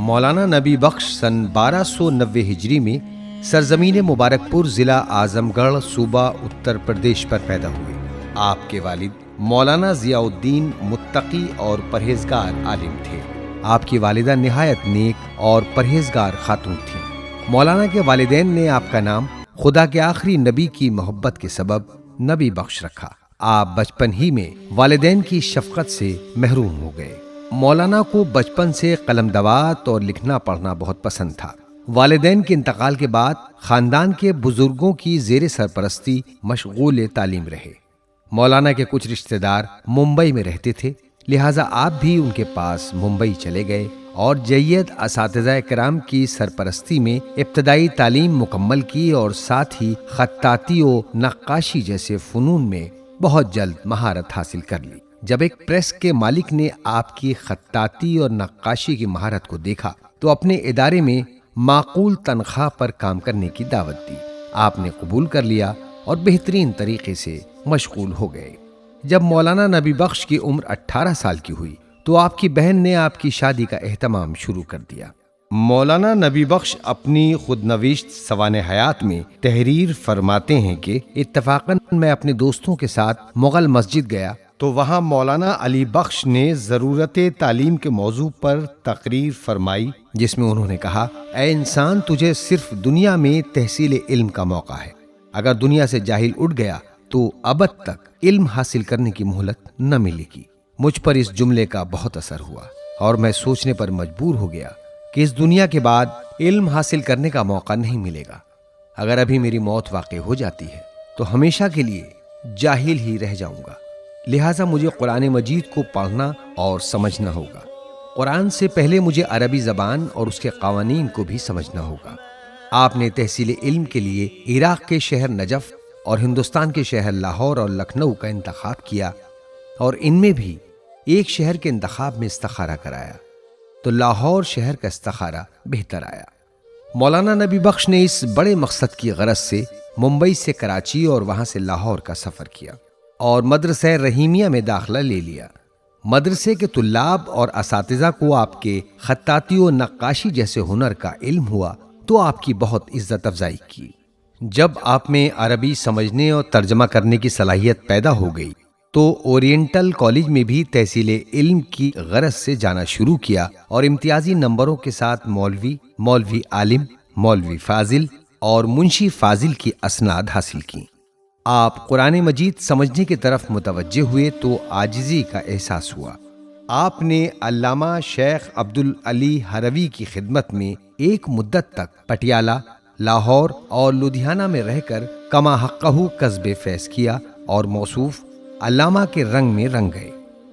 مولانا نبی بخش سن 1290 ہجری میں سرزمین مبارک پور ضلع اعظم گڑھ صوبہ اتر پردیش پر پیدا ہوئے۔ آپ کے والد مولانا ضیاء الدین متقی اور پرہیزگار عالم تھے۔ آپ کی والدہ نہایت نیک اور پرہیزگار خاتون تھیں۔ مولانا کے والدین نے آپ کا نام خدا کے آخری نبی کی محبت کے سبب نبی بخش رکھا۔ آپ بچپن ہی میں والدین کی شفقت سے محروم ہو گئے۔ مولانا کو بچپن سے قلم دوات اور لکھنا پڑھنا بہت پسند تھا۔ والدین کے انتقال کے بعد خاندان کے بزرگوں کی زیر سرپرستی مشغول تعلیم رہے۔ مولانا کے کچھ رشتہ دار ممبئی میں رہتے تھے، لہٰذا آپ بھی ان کے پاس ممبئی چلے گئے اور جید اساتذہ کرام کی سرپرستی میں ابتدائی تعلیم مکمل کی اور ساتھ ہی خطاطی و نقاشی جیسے فنون میں بہت جلد مہارت حاصل کر لی۔ جب ایک پریس کے مالک نے آپ کی خطاطی اور نقاشی کی مہارت کو دیکھا تو اپنے ادارے میں معقول تنخواہ پر کام کرنے کی دعوت دی۔ آپ نے قبول کر لیا اور بہترین طریقے سے مشغول ہو گئے۔ جب مولانا نبی بخش کی عمر 18 سال کی ہوئی تو آپ کی بہن نے آپ کی شادی کا اہتمام شروع کر دیا۔ مولانا نبی بخش اپنی خود نوشت سوانح حیات میں تحریر فرماتے ہیں کہ اتفاقاً میں اپنے دوستوں کے ساتھ مغل مسجد گیا تو وہاں مولانا علی بخش نے ضرورت تعلیم کے موضوع پر تقریر فرمائی، جس میں انہوں نے کہا: اے انسان، تجھے صرف دنیا میں تحصیل علم کا موقع ہے۔ اگر دنیا سے جاہل اٹھ گیا تو ابد تک علم حاصل کرنے کی مہلت نہ ملے گی۔ مجھ پر اس جملے کا بہت اثر ہوا اور میں سوچنے پر مجبور ہو گیا کہ اس دنیا کے بعد علم حاصل کرنے کا موقع نہیں ملے گا۔ اگر ابھی میری موت واقع ہو جاتی ہے تو ہمیشہ کے لیے جاہل ہی رہ جاؤں گا، لہٰذا مجھے قرآن مجید کو پڑھنا اور سمجھنا ہوگا۔ قرآن سے پہلے مجھے عربی زبان اور اس کے قوانین کو بھی سمجھنا ہوگا۔ آپ نے تحصیل علم کے لیے عراق کے شہر نجف اور ہندوستان کے شہر لاہور اور لکھنؤ کا انتخاب کیا، اور ان میں بھی ایک شہر کے انتخاب میں استخارہ کرایا تو لاہور شہر کا استخارہ بہتر آیا۔ مولانا نبی بخش نے اس بڑے مقصد کی غرض سے ممبئی سے کراچی اور وہاں سے لاہور کا سفر کیا اور مدرسہ رحیمیہ میں داخلہ لے لیا۔ مدرسے کے طلاب اور اساتذہ کو آپ کے خطاطی و نقاشی جیسے ہنر کا علم ہوا تو آپ کی بہت عزت افزائی کی۔ جب آپ میں عربی سمجھنے اور ترجمہ کرنے کی صلاحیت پیدا ہو گئی تو اورینٹل کالج میں بھی تحصیل علم کی غرض سے جانا شروع کیا اور امتیازی نمبروں کے ساتھ مولوی عالم، مولوی فاضل اور منشی فاضل کی اسناد حاصل کی۔ آپ قرآن مجید سمجھنے کی طرف متوجہ ہوئے تو عاجزی کا احساس ہوا۔ آپ نے علامہ شیخ عبدالعلی ہروی کی خدمت میں ایک مدت تک پٹیالہ، لاہور اور لدھیانہ میں رہ کر کما حقہ کسب فیض کیا اور موصوف علامہ کے رنگ میں رنگ گئے۔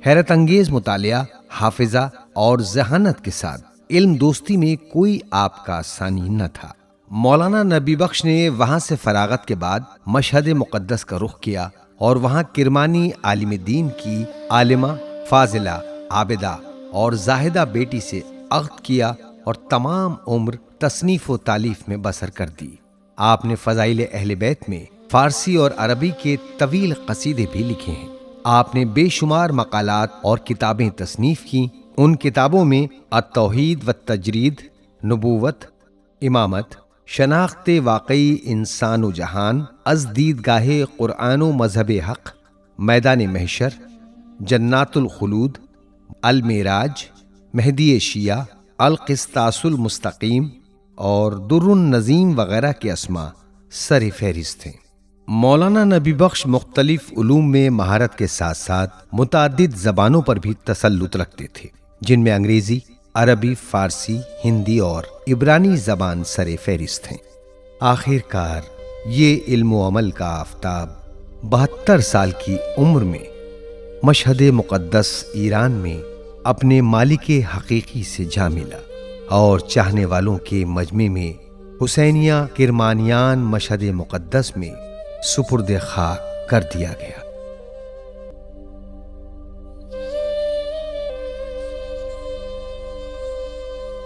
حیرت انگیز مطالعہ، حافظہ اور ذہانت کے ساتھ علم دوستی میں کوئی آپ کا ثانی نہ تھا۔ مولانا نبی بخش نے وہاں سے فراغت کے بعد مشہد مقدس کا رخ کیا اور وہاں کرمانی عالم دین کی عالمہ، فاضلہ، عابدہ اور زاہدہ بیٹی سے عقد کیا اور تمام عمر تصنیف و تالیف میں بسر کر دی۔ آپ نے فضائل اہل بیت میں فارسی اور عربی کے طویل قصیدے بھی لکھے ہیں۔ آپ نے بے شمار مقالات اور کتابیں تصنیف کی۔ ان کتابوں میں التوحید والتجرید، نبوت، امامت، شناخت واقعی انسان و جہان، از دیدگاہ قرآن و مذہب حق، میدان محشر، جنات الخلود، المعراج، مہدی شیعہ، القسطاس المستقیم اور در النظیم وغیرہ کے اسماء سر فہرست ہیں۔ مولانا نبی بخش مختلف علوم میں مہارت کے ساتھ ساتھ متعدد زبانوں پر بھی تسلط رکھتے تھے، جن میں انگریزی، عربی، فارسی، ہندی اور عبرانی زبان سر فہرست ہیں۔ آخر کار یہ علم و عمل کا آفتاب 72 سال کی عمر میں مشہد مقدس ایران میں اپنے مالک حقیقی سے جا ملا اور چاہنے والوں کے مجمع میں حسینیہ کرمانیان مشہد مقدس میں سپرد خاک کر دیا گیا۔